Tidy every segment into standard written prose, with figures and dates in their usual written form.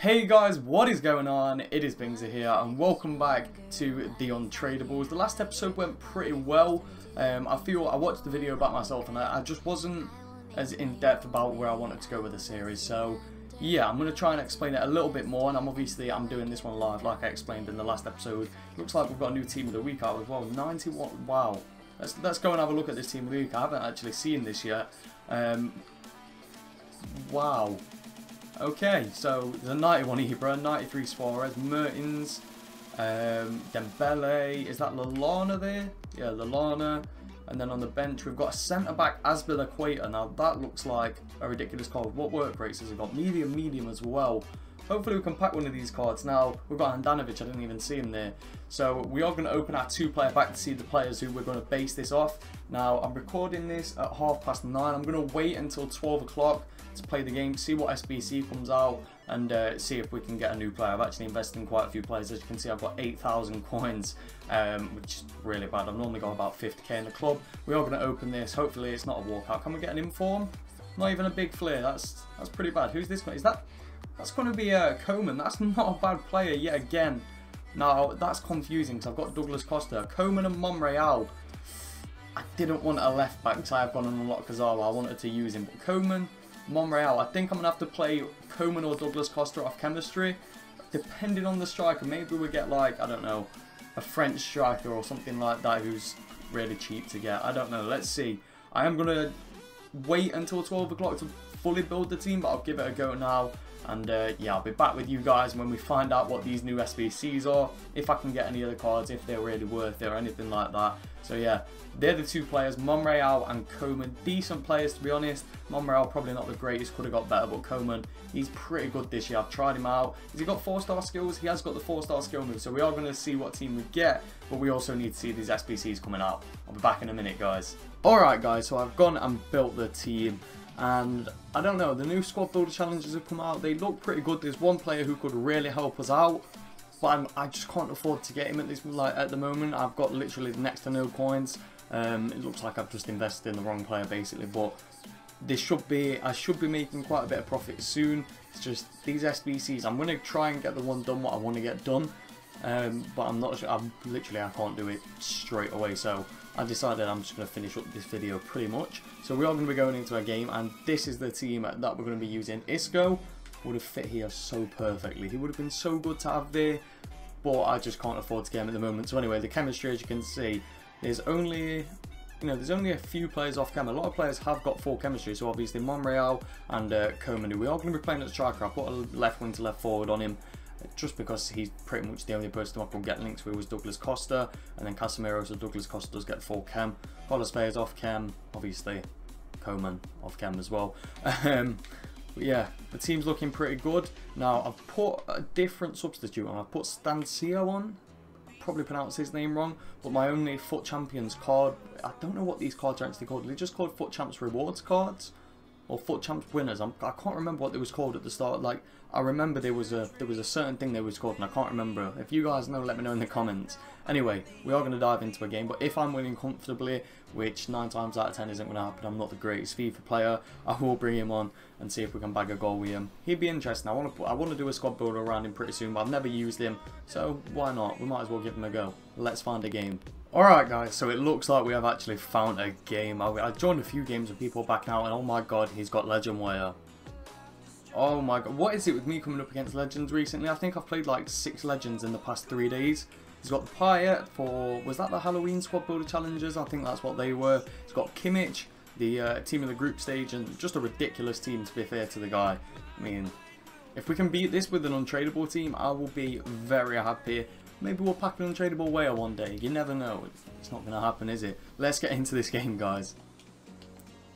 Hey guys, what is going on? It is Bingzy here and welcome back to the Untradeables. The last episode went pretty well. I watched the video about myself and I just wasn't as in depth about where I wanted to go with the series. So yeah, I'm going to try and explain it a little bit more, and I'm doing this one live like I explained in the last episode. Looks like we've got a new team of the week out as well. 91, wow. Let's go and have a look at this team of the week. I haven't actually seen this yet. Wow. Okay, so there's a 91 Ibra, 93 Suarez, Mertens, Dembele, is that Lallana there? Yeah, Lallana. And then on the bench we've got a centre-back, Azpilicueta. Now that looks like a ridiculous card. What work rates has it got? Medium as well. Hopefully we can pack one of these cards. Now, we've got Handanovic, I didn't even see him there. So we are going to open our 2-player pack to see the players who we're going to base this off. Now, I'm recording this at 9:30. I'm going to wait until 12 o'clock to play the game, see what SBC comes out, and see if we can get a new player. I've actually invested in quite a few players. As you can see, I've got 8,000 coins, which is really bad. I've normally got about 50k in the club. We are going to open this. Hopefully it's not a walkout. Can we get an inform? Not even a big flare. That's pretty bad. Who's this guy? Is that... That's going to be Coman. That's not a bad player yet again. Now, that's confusing because I've got Douglas Costa. Coman and Monreal. I didn't want a left back because I have gone and unlocked Kazawa. I wanted to use him. But Coman, Monreal. I think I'm going to have to play Coman or Douglas Costa off chemistry. Depending on the striker. Maybe we get like, I don't know, a French striker or something like that who's really cheap to get. I don't know. Let's see. I am going to wait until 12 o'clock to fully build the team, but I'll give it a go now. And yeah, I'll be back with you guys when we find out what these new SBCs are, if I can get any other cards, if they're really worth it or anything like that. So yeah, they're the two players, Monreal and Coman. Decent players, to be honest. Monreal probably not the greatest, could have got better, but Coman, he's pretty good this year. I've tried him out. Has he got 4-star skills? He has got the 4-star skill move, so we are going to see what team we get, but we also need to see these SBCs coming out. I'll be back in a minute, guys. Alright guys, so I've gone and built the team. And I don't know, the new squad builder challenges have come out. They look pretty good. There's one player who could really help us out, but I just can't afford to get him at this at the moment. I've got literally next to no coins. It looks like I've just invested in the wrong player basically, but I should be making quite a bit of profit soon. It's just these SBCs. I'm going to try and get the one done what I want to get done, but I'm not sure. I can't do it straight away. So I decided I'm just going to finish up this video pretty much. So we are going to be going into a game, and this is the team that we're going to be using. Isco would have fit here so perfectly. He would have been so good to have there, but I just can't afford to get him at the moment. So anyway, the chemistry, as you can see, there's only a few players off cam. A lot of players have got full chemistry. So obviously Monreal and Coman, who we are going to be playing at striker. I put a left wing to left forward on him, just because he's pretty much the only person I could get links with was Douglas Costa, and then Casemiro, so Douglas Costa does get full chem. Carlos is off chem, obviously Coman off chem as well. But yeah, the team's looking pretty good. Now I've put a different substitute on. I've put Stancio on. Probably pronounce his name wrong, but my only Foot Champions card, I don't know what these cards are actually called. They're just called Foot Champs Rewards cards, or Foot Champs Winners. I can't remember what they was called at the start. Like, I remember there was a certain thing they was called, and I can't remember. If you guys know, let me know in the comments. Anyway, we are going to dive into a game, but if I'm winning comfortably, which 9 times out of 10 isn't going to happen, I'm not the greatest FIFA player, I will bring him on and see if we can bag a goal with him. He'd be interesting. I want to do a squad builder around him pretty soon, but I've never used him, so why not? We might as well give him a go. Let's find a game. Alright guys, so it looks like we have actually found a game. I joined a few games with people backing out, and oh my god, he's got Legend Weah. Oh my god, what is it with me coming up against Legends recently? I think I've played like 6 Legends in the past 3 days. He's got the Payet for, was that the Halloween squad builder challenges? I think that's what they were. He's got Kimmich, the team of the group stage, and just a ridiculous team, to be fair to the guy. I mean, if we can beat this with an untradeable team, I will be very happy. Maybe we'll pack an untradeable Weah one day. You never know. It's not going to happen, is it? Let's get into this game, guys.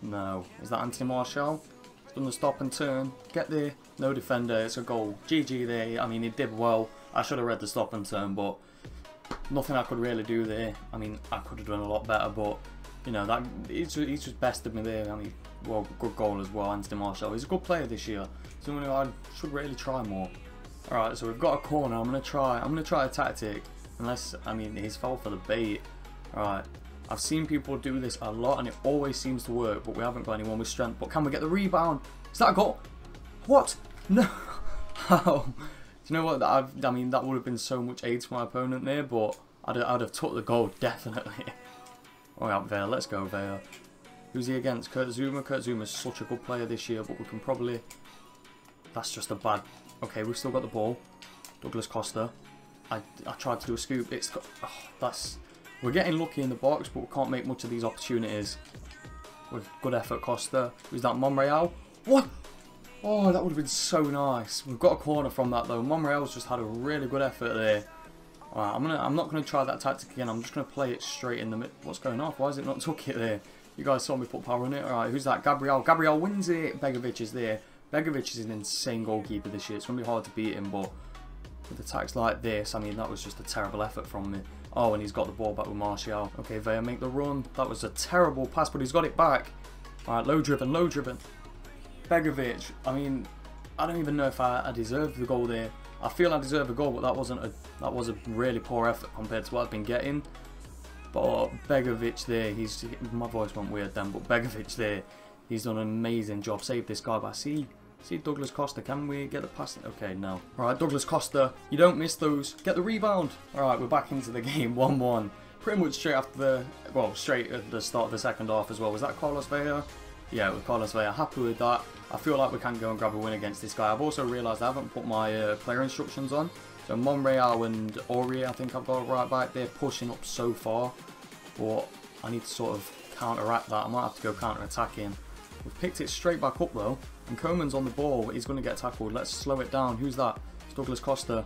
No. Is that Anthony Martial? He's done the stop and turn. Get there. No defender. It's a goal. GG there. I mean, he did well. I should have read the stop and turn, but nothing I could really do there. I mean, I could have done a lot better, but, you know, that he's just bested me there. I mean, well, good goal as well, Anthony Martial. He's a good player this year. So I should really try more. Alright, so we've got a corner. I'm gonna try a tactic. Unless, I mean, he's fell for the bait. Alright. I've seen people do this a lot and it always seems to work, but we haven't got anyone with strength. But can we get the rebound? Is that a goal? What? No. How? Do you know what? I mean, that would have been so much aids for my opponent there, but I'd have took the goal, definitely. Alright, Weah, let's go, Weah. Who's he against? Kurt Zouma. Kurt Zouma's such a good player this year, but we can probably... That's just a bad... Okay, we've still got the ball. Douglas Costa. I tried to do a scoop. It's got... Oh, that's... We're getting lucky in the box, but we can't make much of these opportunities. With good effort, Costa. Who's that? Monreal? What? Oh, that would have been so nice. We've got a corner from that though. Monreal's just had a really good effort there. Alright, I'm not gonna try that tactic again. I'm just gonna play it straight in the mid. What's going off? Why is it not took it there? You guys saw me put power on it. Alright, who's that? Gabriel. Gabriel wins it. Begovic is there. Begovic is an insane goalkeeper this year. It's gonna be hard to beat him, but with attacks like this, I mean, that was just a terrible effort from me. Oh, and he's got the ball back with Martial. Okay, Weah, make the run. That was a terrible pass, but he's got it back. Alright, low driven, low driven. Begovic, I mean, I don't even know if I deserved the goal there. I feel I deserve a goal, but that was a really poor effort compared to what I've been getting. But Begovic there, my voice went weird then, but Begovic there, he's done an amazing job. Saved this guy, but I see Douglas Costa. Can we get the pass? Okay, no. Alright, Douglas Costa, you don't miss those. Get the rebound. Alright, we're back into the game, 1-1. Pretty much straight after the, well, straight at the start of the second half as well. Was that Carlos Weah? Yeah, with Carlos Weah, happy with that. I feel like we can go and grab a win against this guy. I've also realised I haven't put my player instructions on. So Monreal and Aurier, I think I've got right back. They're pushing up so far. But I need to sort of counteract that. I might have to go counter-attacking. We've picked it straight back up though. And Coman's on the ball. He's going to get tackled. Let's slow it down. Who's that? It's Douglas Costa.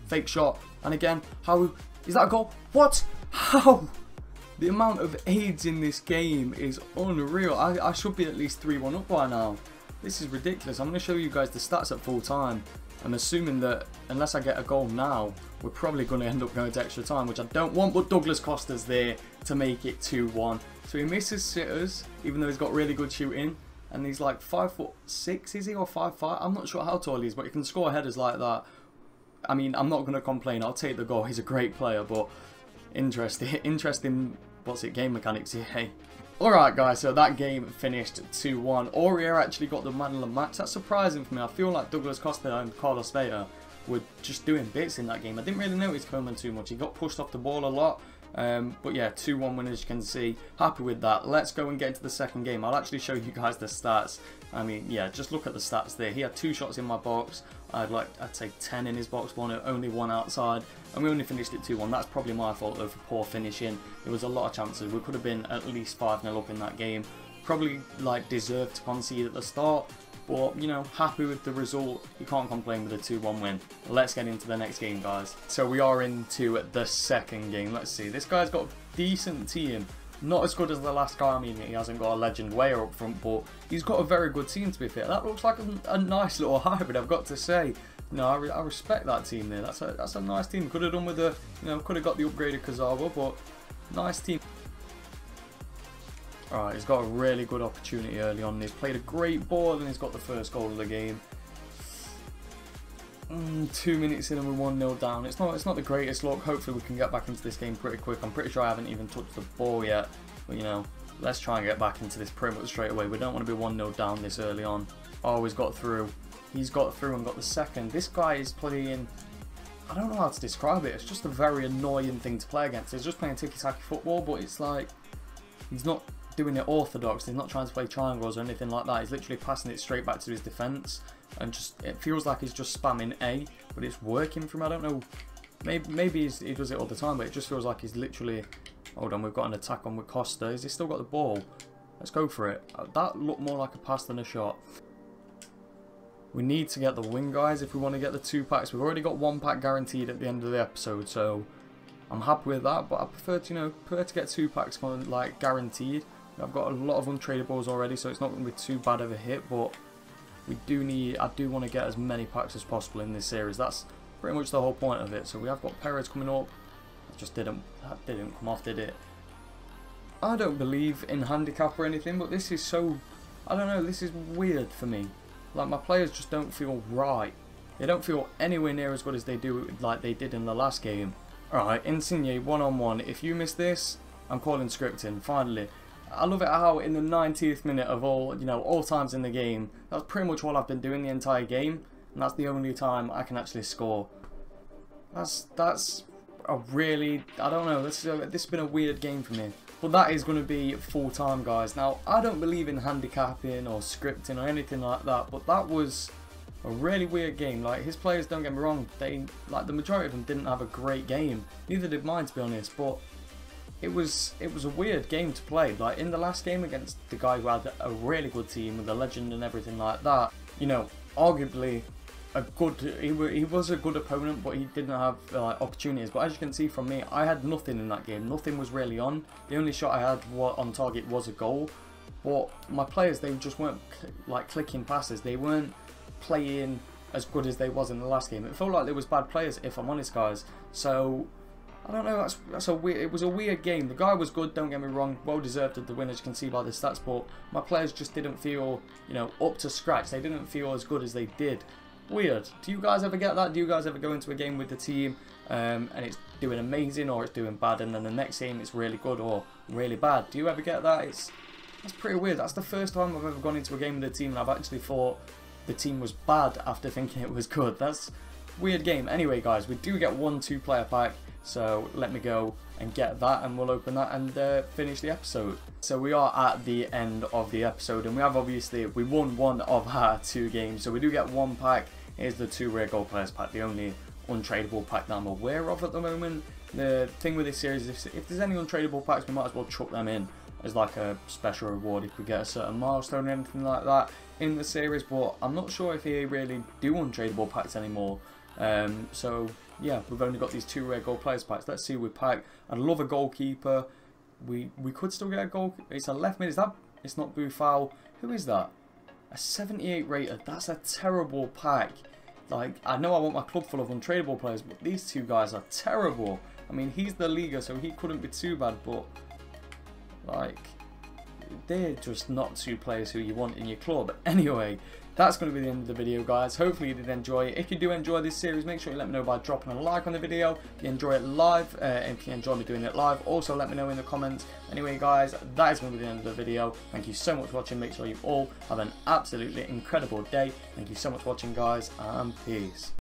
Fake shot. And again, how... Is that a goal? What? How? The amount of aids in this game is unreal. I should be at least 3-1 up by now. This is ridiculous. I'm going to show you guys the stats at full time. I'm assuming that unless I get a goal now, we're probably going to end up going to extra time, which I don't want, but Douglas Costa's there to make it 2-1. So he misses sitters, even though he's got really good shooting. And he's like 5'6", is he, or 5'5"? I'm not sure how tall he is, but he can score headers like that. I mean, I'm not going to complain. I'll take the goal. He's a great player, but interesting, what's it, game mechanics here, hey? Alright guys, so that game finished 2-1. Aurier actually got the man of the match. That's surprising for me. I feel like Douglas Costa and Carlos Weah were just doing bits in that game. I didn't really notice Coman too much. He got pushed off the ball a lot. But yeah, 2-1 win as you can see. Happy with that. Let's go and get into the second game. I'll actually show you guys the stats. I mean, yeah, just look at the stats there. He had 2 shots in my box. I'd say 10 in his box, only 1 outside. And we only finished it 2-1. That's probably my fault though for poor finishing. There was a lot of chances. We could have been at least 5-0 up in that game. Probably like deserved to concede at the start. But, you know, happy with the result. You can't complain with a 2-1 win. Let's get into the next game, guys. So we are into the second game. Let's see. This guy's got a decent team. Not as good as the last guy. I mean, he hasn't got a legend Weah up front, but he's got a very good team, to be fair. That looks like a nice little hybrid, I've got to say. You know, I respect that team there. That's a nice team. Could have done with the, you know, could have got the upgraded Kazawa, but nice team. Alright, he's got a really good opportunity early on. He's played a great ball and he's got the first goal of the game. 2 minutes in and we're 1-0 down. It's not the greatest look. Hopefully we can get back into this game pretty quick. I'm pretty sure I haven't even touched the ball yet. But, you know, let's try and get back into this pretty much straight away. We don't want to be 1-0 down this early on. Oh, he's got through. He's got through and got the second. This guy is playing... I don't know how to describe it. It's just a very annoying thing to play against. He's just playing tiki-taka football, but it's like... He's not doing it orthodox. He's not trying to play triangles or anything like that. He's literally passing it straight back to his defence. And just, it feels like he's just spamming A, but it's working for him. I don't know. Maybe he does it all the time, but it just feels like he's literally... Hold on, we've got an attack on with Costa. Has he still got the ball? Let's go for it. That looked more like a pass than a shot. We need to get the win, guys, if we want to get the 2 packs. We've already got 1 pack guaranteed at the end of the episode, so I'm happy with that. But I prefer to, you know, to get 2 packs kind of like guaranteed. I've got a lot of untradeables already, so it's not going to be too bad of a hit. But we do need, I do want to get as many packs as possible in this series. That's pretty much the whole point of it. So we have got Perez coming up. It just didn't come off, did it? I don't believe in handicap or anything, but this is so, I don't know, this is weird for me. Like, my players just don't feel right. They don't feel anywhere near as good as they do, like they did in the last game. Alright, Insigne, one-on-one. If you miss this, I'm calling scripting, finally. I love it how in the 90th minute of all, you know, all times in the game, that's pretty much all I've been doing the entire game. and that's the only time I can actually score. That's a really, I don't know, this has been a weird game for me. But that is going to be full time, guys. Now, I don't believe in handicapping or scripting or anything like that, but that was a really weird game. Like, his players, don't get me wrong, the majority of them didn't have a great game. Neither did mine, to be honest, but it was a weird game to play. Like, in the last game against the guy who had a really good team with a legend and everything like that, you know, arguably he was a good opponent, but he didn't have opportunities. But as you can see from me, I had nothing in that game. Nothing was really on. The only shot I had on target was a goal. But my players, they just weren't like clicking passes. They weren't playing as good as they was in the last game. It felt like there was bad players, if I'm honest, guys. So I don't know. That's a weird. It was a weird game. The guy was good. Don't get me wrong. Well deserved of the win, as you can see by the stats. But my players just didn't feel, you know, up to scratch. They didn't feel as good as they did. Weird. Do you guys ever get that? Do you guys ever go into a game with the team and it's doing amazing, or it's doing bad, and then the next game it's really good or really bad? Do you ever get that? That's pretty weird. That's the first time I've ever gone into a game with the team and I've actually thought the team was bad after thinking it was good. That's a weird game. Anyway, guys, we do get one 2-player pack, so let me go and get that, and we'll open that and finish the episode. So we are at the end of the episode, and we have we won one of our 2 games, so we do get 1 pack. Here's the 2 rare gold players pack, the only untradeable pack that I'm aware of at the moment. The thing with this series is if there's any untradeable packs, we might as well chuck them in as like a special reward if we get a certain milestone or anything like that in the series. But I'm not sure if they really do untradeable packs anymore. So yeah, we've only got these 2 rare gold players packs. Let's see who we pack. I'd love a goalkeeper. We could still get a goal. It's a left mid. Is that? It's not Buffal. Who is that? A 78 rated. That's a terrible pack. Like, I know I want my club full of untradeable players, but these 2 guys are terrible. I mean, he's the Liga, so he couldn't be too bad, but like, they're just not 2 players who you want in your club. Anyway, that's going to be the end of the video, guys. Hopefully you did enjoy it. If you do enjoy this series, make sure you let me know by dropping a like on the video. If you enjoy it live, if you enjoy me doing it live, also let me know in the comments. Anyway, guys, that is going to be the end of the video. Thank you so much for watching. Make sure you all have an absolutely incredible day. Thank you so much for watching, guys, and peace.